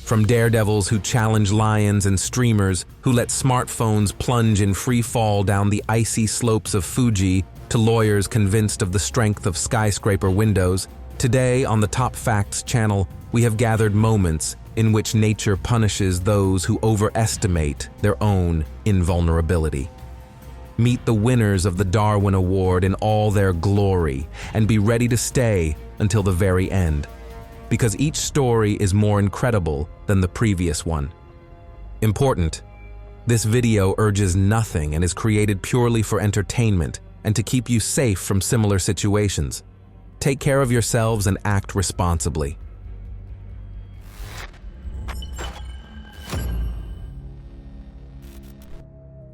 From daredevils who challenge lions and streamers who let smartphones plunge in free fall down the icy slopes of Fuji to lawyers convinced of the strength of skyscraper windows, today on the Top Facts channel, we have gathered moments in which nature punishes those who overestimate their own invulnerability. Meet the winners of the Darwin Award in all their glory and be ready to stay until the very end, because each story is more incredible than the previous one. Important: this video urges nothing and is created purely for entertainment and to keep you safe from similar situations. Take care of yourselves and act responsibly.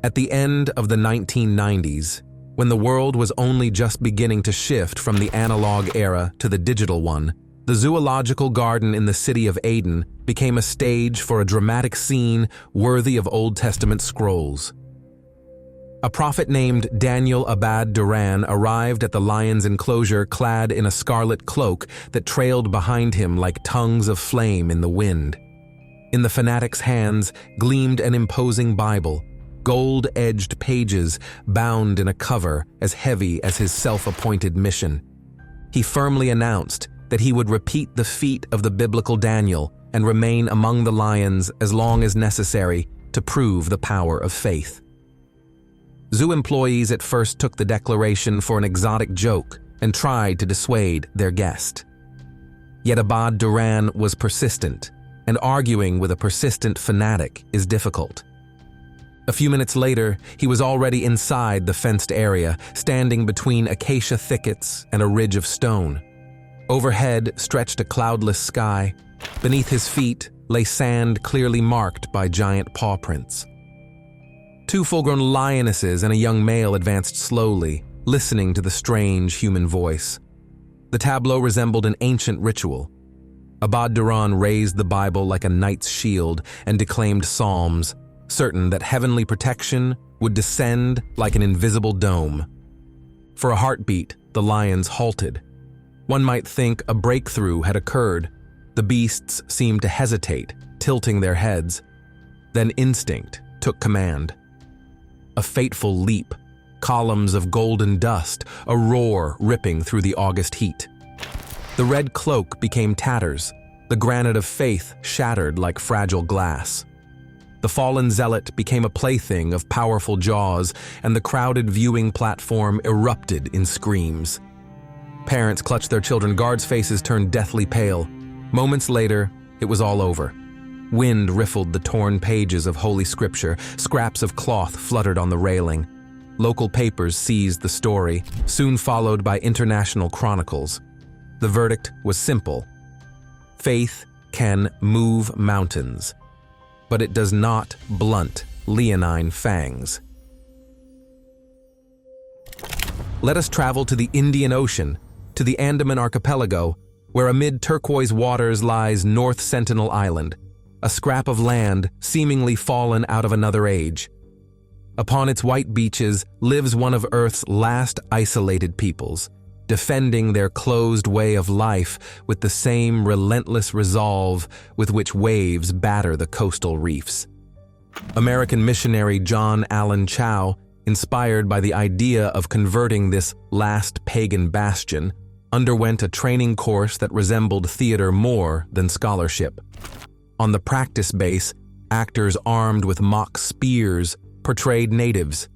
At the end of the 1990s, when the world was only just beginning to shift from the analog era to the digital one, the zoological garden in the city of Aden became a stage for a dramatic scene worthy of Old Testament scrolls. A prophet named Daniel Abad Duran arrived at the lion's enclosure clad in a scarlet cloak that trailed behind him like tongues of flame in the wind. In the fanatic's hands gleamed an imposing Bible, gold-edged pages bound in a cover as heavy as his self-appointed mission. He firmly announced that he would repeat the feat of the biblical Daniel and remain among the lions as long as necessary to prove the power of faith. Zoo employees at first took the declaration for an exotic joke and tried to dissuade their guest. Yet Abad Duran was persistent, and arguing with a persistent fanatic is difficult. A few minutes later, he was already inside the fenced area, standing between acacia thickets and a ridge of stone. Overhead stretched a cloudless sky. Beneath his feet lay sand clearly marked by giant paw prints. Two full-grown lionesses and a young male advanced slowly, listening to the strange human voice. The tableau resembled an ancient ritual. Abad Duran raised the Bible like a knight's shield and declaimed psalms, certain that heavenly protection would descend like an invisible dome. For a heartbeat, the lions halted. One might think a breakthrough had occurred. The beasts seemed to hesitate, tilting their heads. Then instinct took command. A fateful leap, columns of golden dust, a roar ripping through the August heat. The red cloak became tatters, the granite of faith shattered like fragile glass. The fallen zealot became a plaything of powerful jaws, and the crowded viewing platform erupted in screams. Parents clutched their children, guards' faces turned deathly pale. Moments later, it was all over. Wind riffled the torn pages of Holy Scripture, scraps of cloth fluttered on the railing. Local papers seized the story, soon followed by international chronicles. The verdict was simple. Faith can move mountains, but it does not blunt leonine fangs. Let us travel to the Indian Ocean, to the Andaman Archipelago, where amid turquoise waters lies North Sentinel Island, a scrap of land seemingly fallen out of another age. Upon its white beaches lives one of Earth's last isolated peoples, defending their closed way of life with the same relentless resolve with which waves batter the coastal reefs. American missionary John Allen Chau, inspired by the idea of converting this last pagan bastion, underwent a training course that resembled theater more than scholarship. On the practice base, actors armed with mock spears portrayed natives.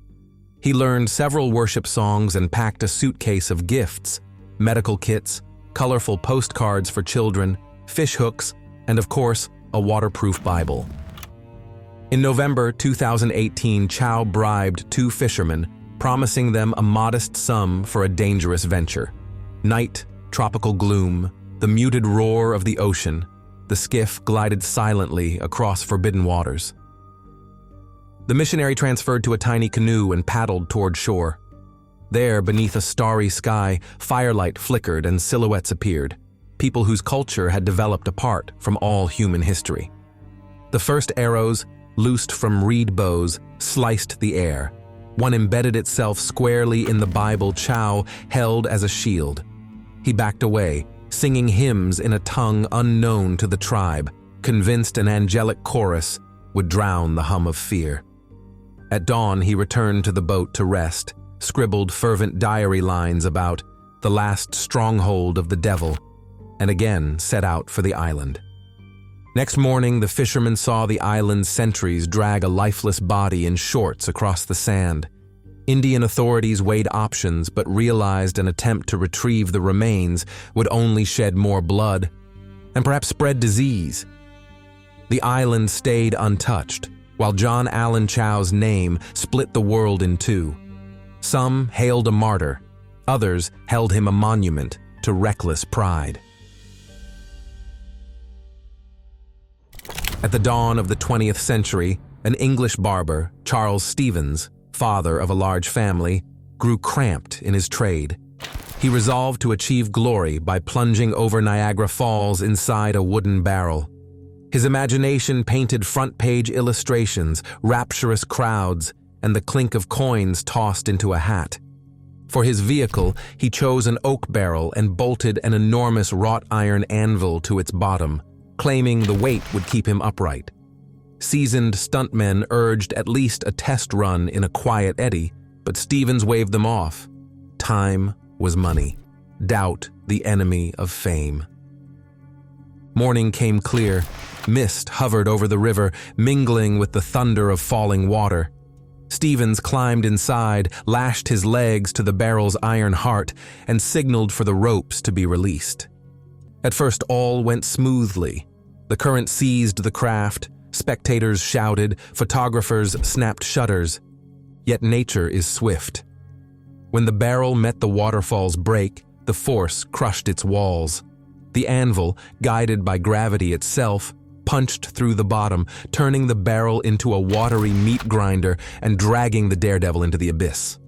He learned several worship songs and packed a suitcase of gifts, medical kits, colorful postcards for children, fish hooks, and of course, a waterproof Bible. In November 2018, Chau bribed two fishermen, promising them a modest sum for a dangerous venture. Night, tropical gloom, the muted roar of the ocean. The skiff glided silently across forbidden waters. The missionary transferred to a tiny canoe and paddled toward shore. There, beneath a starry sky, firelight flickered and silhouettes appeared, people whose culture had developed apart from all human history. The first arrows, loosed from reed bows, sliced the air. One embedded itself squarely in the Bible Chau held as a shield. He backed away, singing hymns in a tongue unknown to the tribe, convinced an angelic chorus would drown the hum of fear. At dawn, he returned to the boat to rest, scribbled fervent diary lines about the last stronghold of the devil, and again set out for the island. Next morning, the fishermen saw the island's sentries drag a lifeless body in shorts across the sand. Indian authorities weighed options but realized an attempt to retrieve the remains would only shed more blood and perhaps spread disease. The island stayed untouched, while John Allen Chow's name split the world in two. Some hailed a martyr, others held him a monument to reckless pride. At the dawn of the 20th century, an English barber, Charles Stevens, father of a large family, grew cramped in his trade. He resolved to achieve glory by plunging over Niagara Falls inside a wooden barrel. His imagination painted front-page illustrations, rapturous crowds, and the clink of coins tossed into a hat. For his vehicle, he chose an oak barrel and bolted an enormous wrought iron anvil to its bottom, claiming the weight would keep him upright. Seasoned stuntmen urged at least a test run in a quiet eddy, but Stevens waved them off. Time was money. Doubt the enemy of fame. Morning came clear. Mist hovered over the river, mingling with the thunder of falling water. Stevens climbed inside, lashed his legs to the barrel's iron heart, and signaled for the ropes to be released. At first, all went smoothly. The current seized the craft, spectators shouted, photographers snapped shutters. Yet nature is swift. When the barrel met the waterfall's break, the force crushed its walls. The anvil, guided by gravity itself, punched through the bottom, turning the barrel into a watery meat grinder and dragging the daredevil into the abyss.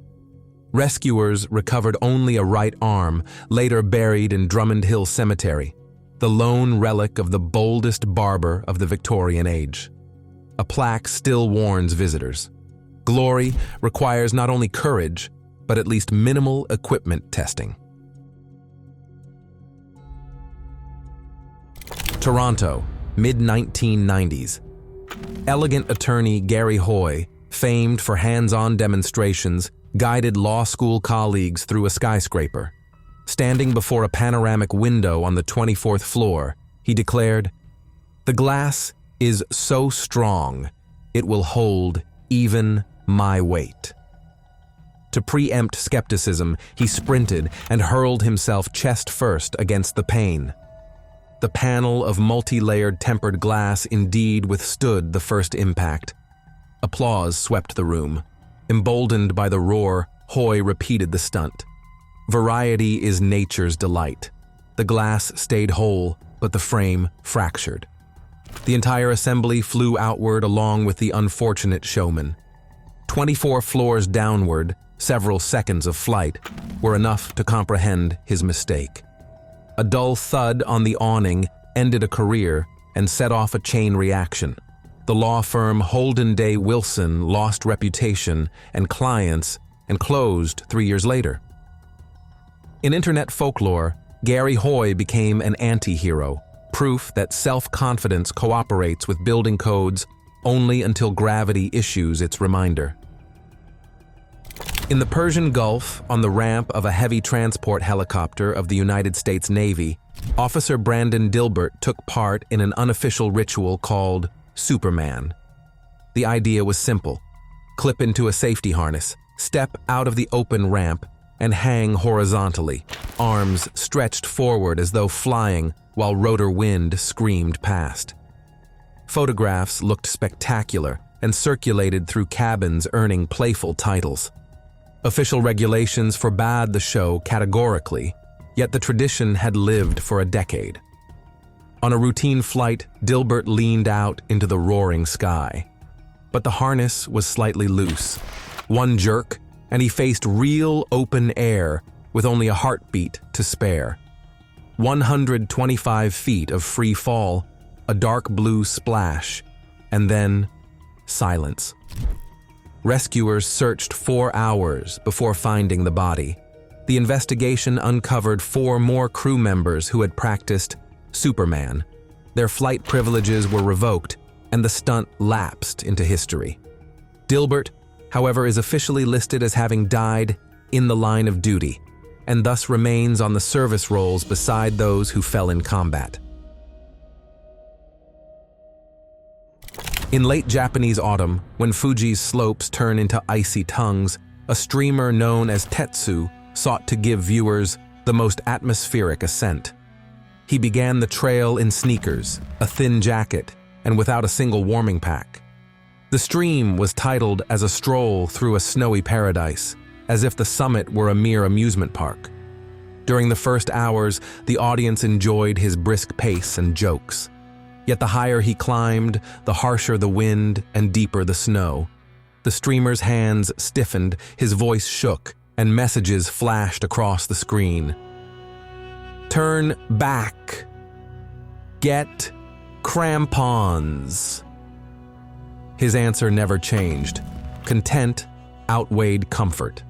Rescuers recovered only a right arm, later buried in Drummond Hill Cemetery, the lone relic of the boldest barber of the Victorian age. A plaque still warns visitors. Glory requires not only courage, but at least minimal equipment testing. Toronto, mid-1990s. Elegant attorney Gary Hoy, famed for hands-on demonstrations, guided law school colleagues through a skyscraper. Standing before a panoramic window on the 24th floor, he declared, "The glass is so strong, it will hold even my weight." To preempt skepticism, he sprinted and hurled himself chest first against the pane. The panel of multi-layered tempered glass indeed withstood the first impact. Applause swept the room. Emboldened by the roar, Hoy repeated the stunt. Variety is nature's delight. The glass stayed whole, but the frame fractured. The entire assembly flew outward along with the unfortunate showman. 24 floors downward, several seconds of flight, were enough to comprehend his mistake. A dull thud on the awning ended a career and set off a chain reaction. The law firm Holden Day Wilson lost reputation and clients and closed 3 years later. In internet folklore, Gary Hoy became an anti-hero, proof that self-confidence cooperates with building codes only until gravity issues its reminder. In the Persian Gulf, on the ramp of a heavy transport helicopter of the United States Navy, Officer Brandon Dilbert took part in an unofficial ritual called Superman. The idea was simple. Clip into a safety harness, step out of the open ramp, and hang horizontally, arms stretched forward as though flying while rotor wind screamed past. Photographs looked spectacular and circulated through cabins earning playful titles. Official regulations forbade the show categorically, yet the tradition had lived for a decade. On a routine flight, Dilbert leaned out into the roaring sky. But the harness was slightly loose. One jerk, and he faced real open air with only a heartbeat to spare. 125 feet of free fall, a dark blue splash, and then silence. Rescuers searched 4 hours before finding the body. The investigation uncovered 4 more crew members who had practiced Superman, Their flight privileges were revoked, and the stunt lapsed into history. Dilbert, however, is officially listed as having died in the line of duty, and thus remains on the service rolls beside those who fell in combat. In late Japanese autumn, when Fuji's slopes turn into icy tongues, a streamer known as Tetsu sought to give viewers the most atmospheric ascent. He began the trail in sneakers, a thin jacket, and without a single warming pack. The stream was titled as a stroll through a snowy paradise, as if the summit were a mere amusement park. During the first hours, the audience enjoyed his brisk pace and jokes. Yet the higher he climbed, the harsher the wind and deeper the snow. The streamer's hands stiffened, his voice shook, and messages flashed across the screen. Turn back. Get crampons. His answer never changed. Content outweighed comfort.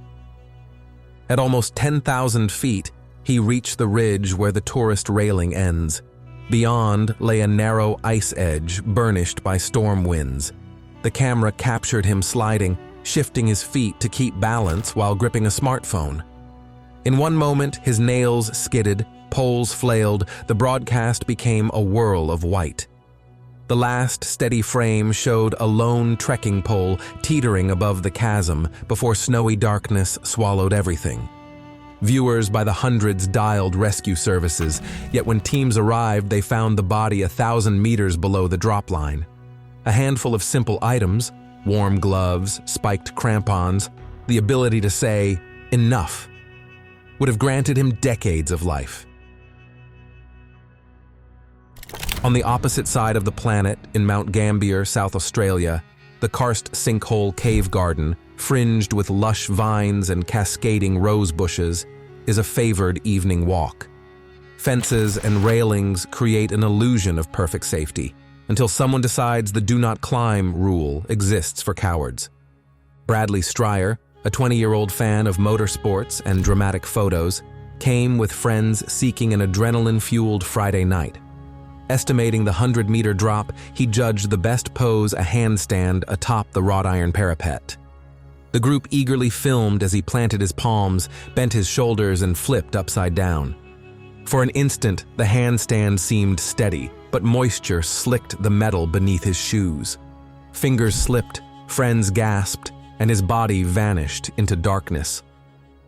At almost 10,000 feet, he reached the ridge where the tourist railing ends. Beyond lay a narrow ice edge burnished by storm winds. The camera captured him sliding, shifting his feet to keep balance while gripping a smartphone. In one moment, his nails skidded, poles flailed, the broadcast became a whirl of white. The last steady frame showed a lone trekking pole teetering above the chasm before snowy darkness swallowed everything. Viewers by the hundreds dialed rescue services, yet when teams arrived, they found the body 1,000 meters below the drop line. A handful of simple items, warm gloves, spiked crampons, the ability to say, "enough," would have granted him decades of life. On the opposite side of the planet, in Mount Gambier, South Australia, the karst Sinkhole cave garden, fringed with lush vines and cascading rose bushes, is a favored evening walk. Fences and railings create an illusion of perfect safety, until someone decides the do not climb rule exists for cowards. Bradley Stryer, a 20-year-old fan of motorsports and dramatic photos, came with friends seeking an adrenaline-fueled Friday night. Estimating the 100-meter drop, he judged the best pose a handstand atop the wrought iron parapet. The group eagerly filmed as he planted his palms, bent his shoulders, and flipped upside down. For an instant, the handstand seemed steady, but moisture slicked the metal beneath his shoes. Fingers slipped, friends gasped, and his body vanished into darkness.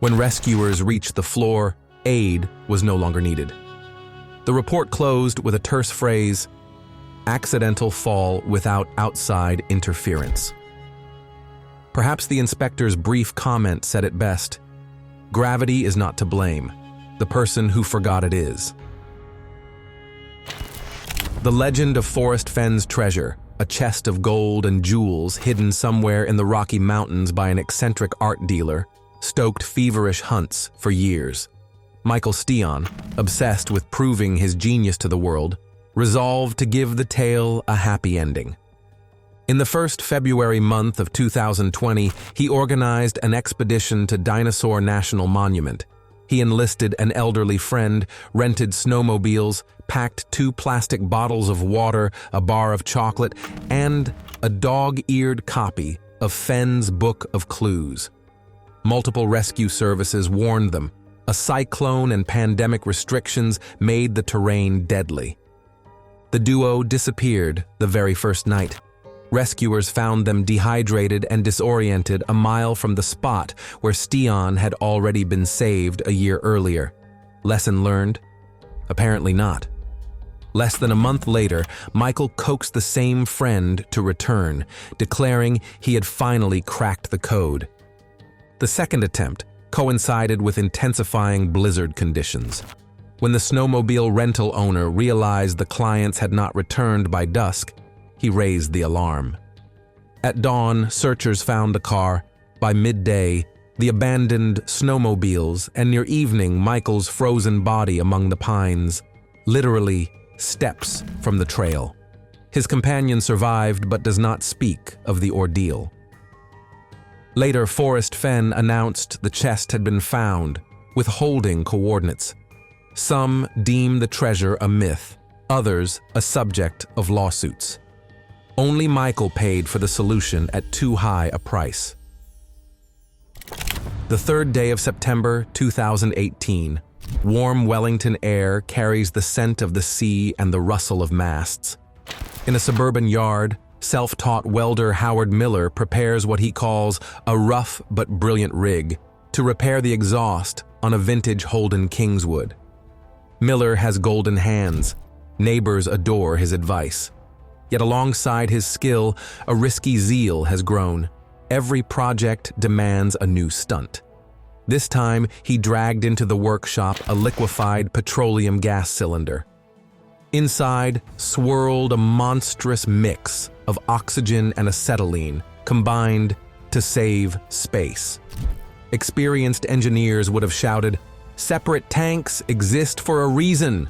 When rescuers reached the floor, aid was no longer needed. The report closed with a terse phrase, "Accidental fall without outside interference." Perhaps the inspector's brief comment said it best. Gravity is not to blame. The person who forgot it is. The legend of Forrest Fenn's treasure, a chest of gold and jewels hidden somewhere in the Rocky Mountains by an eccentric art dealer, stoked feverish hunts for years. Michael Steon, obsessed with proving his genius to the world, resolved to give the tale a happy ending. In the first February month of 2020, he organized an expedition to Dinosaur National Monument. He enlisted an elderly friend, rented snowmobiles, packed 2 plastic bottles of water, a bar of chocolate, and a dog-eared copy of Fenn's Book of Clues. Multiple rescue services warned them. A cyclone and pandemic restrictions made the terrain deadly. The duo disappeared the very first night. Rescuers found them dehydrated and disoriented a mile from the spot where Steon had already been saved a year earlier. Lesson learned? Apparently not. Less than a month later, Michael coaxed the same friend to return, declaring he had finally cracked the code. The second attempt coincided with intensifying blizzard conditions. When the snowmobile rental owner realized the clients had not returned by dusk, he raised the alarm. At dawn, searchers found the car. By midday, the abandoned snowmobiles, and near evening, Michael's frozen body among the pines, literally steps from the trail. His companion survived but does not speak of the ordeal. Later, Forrest Fenn announced the chest had been found, with holding coordinates. Some deem the treasure a myth, others a subject of lawsuits. Only Michael paid for the solution at too high a price. The 3rd day of September 2018, warm Wellington air carries the scent of the sea and the rustle of masts. In a suburban yard, self-taught welder Howard Miller prepares what he calls a rough but brilliant rig to repair the exhaust on a vintage Holden Kingswood. Miller has golden hands. Neighbors adore his advice. Yet alongside his skill, a risky zeal has grown. Every project demands a new stunt. This time, he dragged into the workshop a liquefied petroleum gas cylinder. Inside swirled a monstrous mix of oxygen and acetylene combined to save space. Experienced engineers would have shouted, "Separate tanks exist for a reason."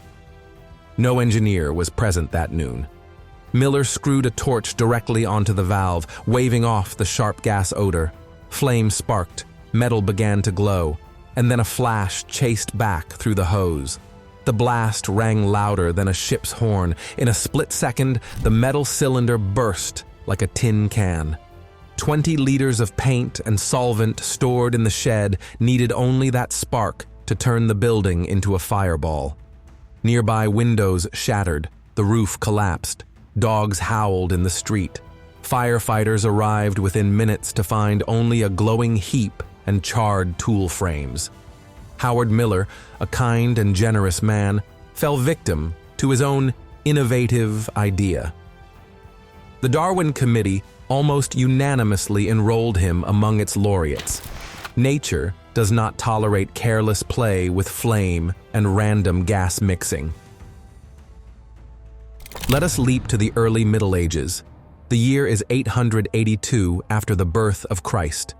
No engineer was present that noon. Miller screwed a torch directly onto the valve, waving off the sharp gas odor. Flame sparked, metal began to glow, and then a flash chased back through the hose. The blast rang louder than a ship's horn. In a split second, the metal cylinder burst like a tin can. 20 liters of paint and solvent stored in the shed needed only that spark to turn the building into a fireball. Nearby windows shattered, the roof collapsed. Dogs howled in the street. Firefighters arrived within minutes to find only a glowing heap and charred tool frames. Howard Miller, a kind and generous man, fell victim to his own innovative idea. The Darwin Committee almost unanimously enrolled him among its laureates. Nature does not tolerate careless play with flame and random gas mixing. Let us leap to the early Middle Ages. The year is 882 after the birth of Christ.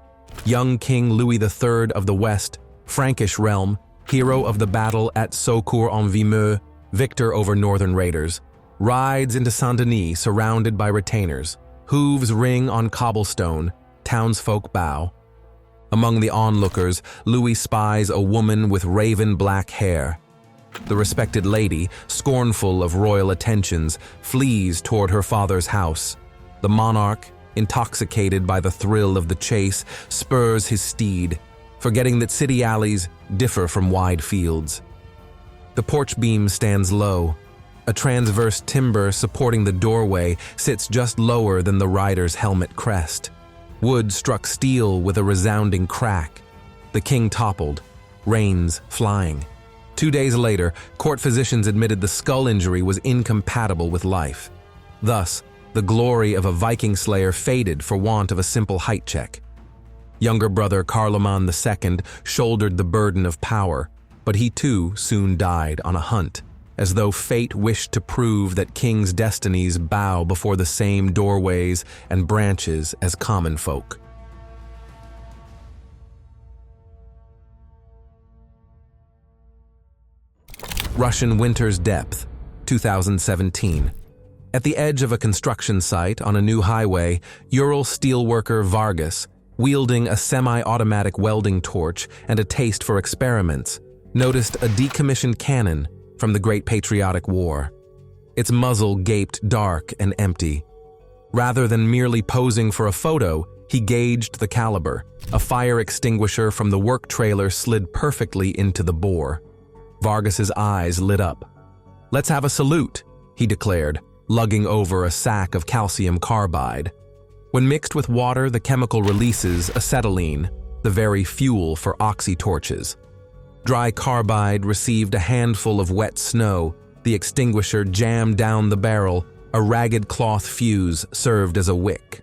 Young King Louis III of the West, Frankish realm, hero of the battle at Saucourt-en-Vimeux, victor over northern raiders, rides into Saint-Denis surrounded by retainers. Hooves ring on cobblestone, townsfolk bow. Among the onlookers, Louis spies a woman with raven black hair. The respected lady, scornful of royal attentions, flees toward her father's house. The monarch, intoxicated by the thrill of the chase, spurs his steed, forgetting that city alleys differ from wide fields. The porch beam stands low. A transverse timber supporting the doorway sits just lower than the rider's helmet crest. Wood struck steel with a resounding crack. The king toppled, reins flying. 2 days later, court physicians admitted the skull injury was incompatible with life. Thus, the glory of a Viking slayer faded for want of a simple height check. Younger brother Carloman II shouldered the burden of power, but he too soon died on a hunt, as though fate wished to prove that kings' destinies bow before the same doorways and branches as common folk. Russian winter's depth, 2017. At the edge of a construction site on a new highway, Ural steelworker Vargas, wielding a semi-automatic welding torch and a taste for experiments, noticed a decommissioned cannon from the Great Patriotic War. Its muzzle gaped dark and empty. Rather than merely posing for a photo, he gauged the caliber. A fire extinguisher from the work trailer slid perfectly into the bore. Vargas's eyes lit up. "Let's have a salute," he declared, lugging over a sack of calcium carbide. When mixed with water, the chemical releases acetylene, the very fuel for oxy torches. Dry carbide received a handful of wet snow. The extinguisher jammed down the barrel. A ragged cloth fuse served as a wick.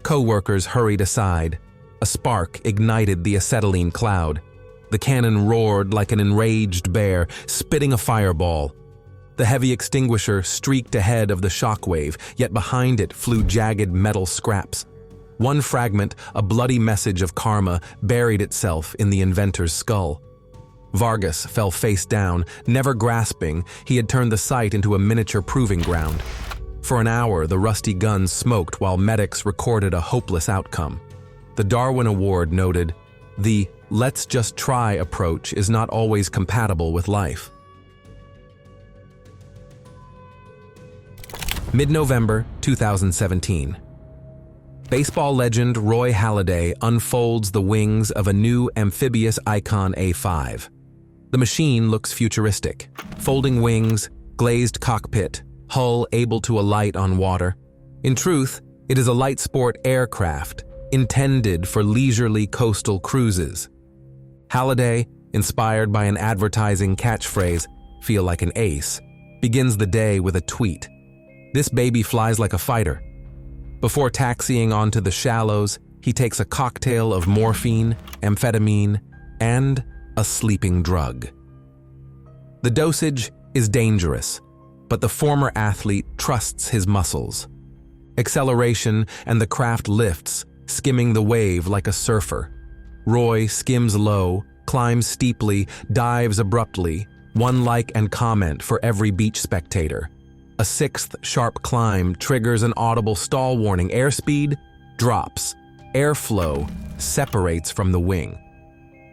Co-workers hurried aside. A spark ignited the acetylene cloud. The cannon roared like an enraged bear, spitting a fireball. The heavy extinguisher streaked ahead of the shockwave, yet behind it flew jagged metal scraps. One fragment, a bloody message of karma, buried itself in the inventor's skull. Vargas fell face down, never grasping he had turned the site into a miniature proving ground. For an hour, the rusty guns smoked while medics recorded a hopeless outcome. The Darwin Award noted, "The let's just try approach is not always compatible with life." Mid-November 2017. Baseball legend Roy Halladay unfolds the wings of a new Amphibious Icon A5. The machine looks futuristic. Folding wings, glazed cockpit, hull able to alight on water. In truth, it is a light sport aircraft intended for leisurely coastal cruises. Halladay, inspired by an advertising catchphrase, "Feel like an ace," begins the day with a tweet. "This baby flies like a fighter." Before taxiing onto the shallows, he takes a cocktail of morphine, amphetamine, and a sleeping drug. The dosage is dangerous, but the former athlete trusts his muscles. Acceleration and the craft lifts, skimming the wave like a surfer. Roy skims low, climbs steeply, dives abruptly, one like and comment for every beach spectator. A sixth sharp climb triggers an audible stall warning. Airspeed drops. Airflow separates from the wing.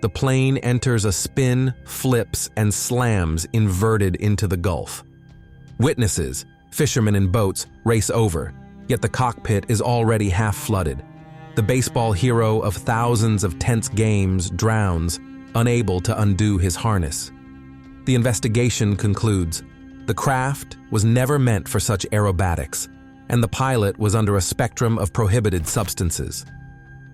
The plane enters a spin, flips, and slams inverted into the Gulf. Witnesses, fishermen in boats, race over, yet the cockpit is already half flooded. The baseball hero of thousands of tense games drowns, unable to undo his harness. The investigation concludes. The craft was never meant for such aerobatics, and the pilot was under a spectrum of prohibited substances.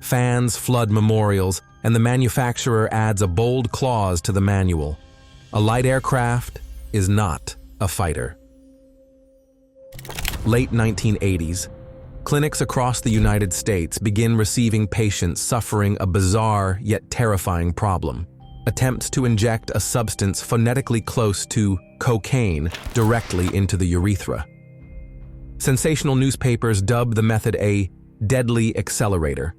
Fans flood memorials, and the manufacturer adds a bold clause to the manual. A light aircraft is not a fighter. Late 1980s, clinics across the United States begin receiving patients suffering a bizarre yet terrifying problem. Attempts to inject a substance phonetically close to cocaine directly into the urethra. Sensational newspapers dub the method a deadly accelerator.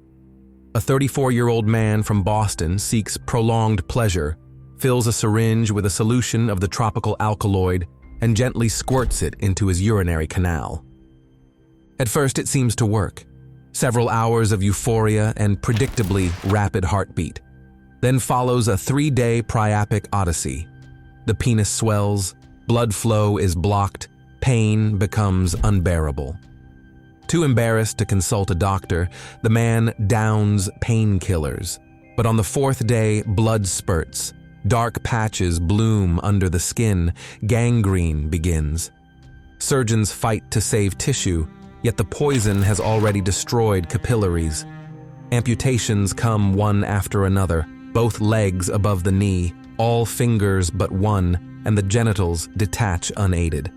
A 34-year-old man from Boston seeks prolonged pleasure, fills a syringe with a solution of the tropical alkaloid, and gently squirts it into his urinary canal. At first it seems to work. Several hours of euphoria and predictably rapid heartbeat. Then follows a 3-day priapic odyssey. The penis swells, blood flow is blocked, pain becomes unbearable. Too embarrassed to consult a doctor, the man downs painkillers. But on the 4th day, blood spurts. Dark patches bloom under the skin. Gangrene begins. Surgeons fight to save tissue, yet the poison has already destroyed capillaries. Amputations come one after another. Both legs above the knee, all fingers but one, and the genitals detach unaided.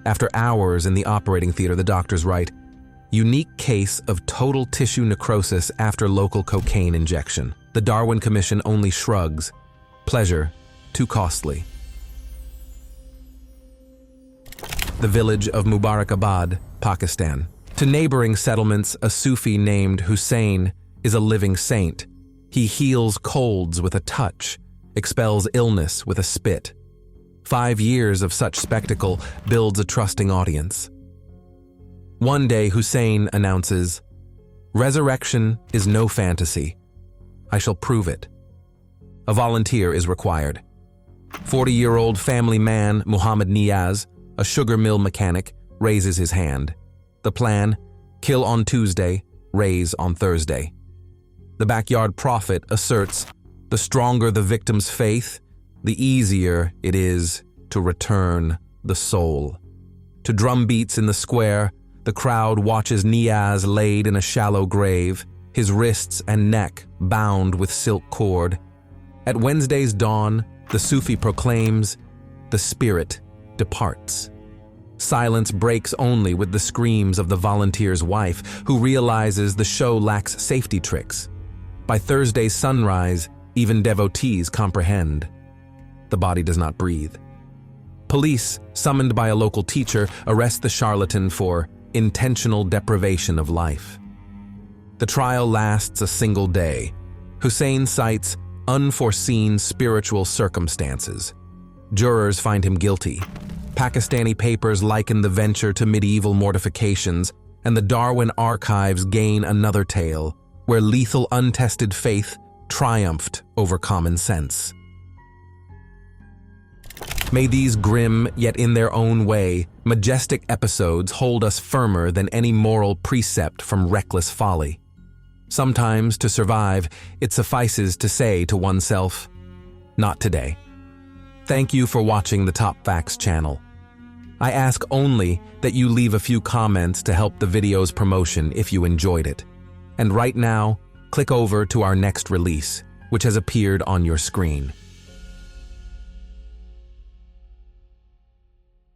After hours in the operating theater, the doctors write, "Unique case of total tissue necrosis after local cocaine injection." The Darwin Commission only shrugs. Pleasure, too costly. The village of Mubarakabad, Pakistan. To neighboring settlements, a Sufi named Hussein is a living saint. He heals colds with a touch, expels illness with a spit. 5 years of such spectacle builds a trusting audience. One day, Hussein announces, "Resurrection is no fantasy. I shall prove it." A volunteer is required. 40-year-old family man Muhammad Niaz, a sugar mill mechanic, raises his hand. The plan: kill on Tuesday, raise on Thursday. The backyard prophet asserts, the stronger the victim's faith, the easier it is to return the soul. To drum beats in the square, the crowd watches Niaz laid in a shallow grave, his wrists and neck bound with silk cord. At Wednesday's dawn, the Sufi proclaims, "The spirit departs." Silence breaks only with the screams of the volunteer's wife, who realizes the show lacks safety tricks. By Thursday's sunrise, even devotees comprehend. The body does not breathe. Police, summoned by a local teacher, arrest the charlatan for intentional deprivation of life. The trial lasts a single day. Hussein cites unforeseen spiritual circumstances. Jurors find him guilty. Pakistani papers liken the venture to medieval mortifications, and the Darwin archives gain another tale, where lethal untested faith triumphed over common sense. May these grim, yet in their own way, majestic episodes hold us firmer than any moral precept from reckless folly. Sometimes, to survive, it suffices to say to oneself, "Not today." Thank you for watching the Top Facts channel. I ask only that you leave a few comments to help the video's promotion if you enjoyed it. And right now, click over to our next release, which has appeared on your screen.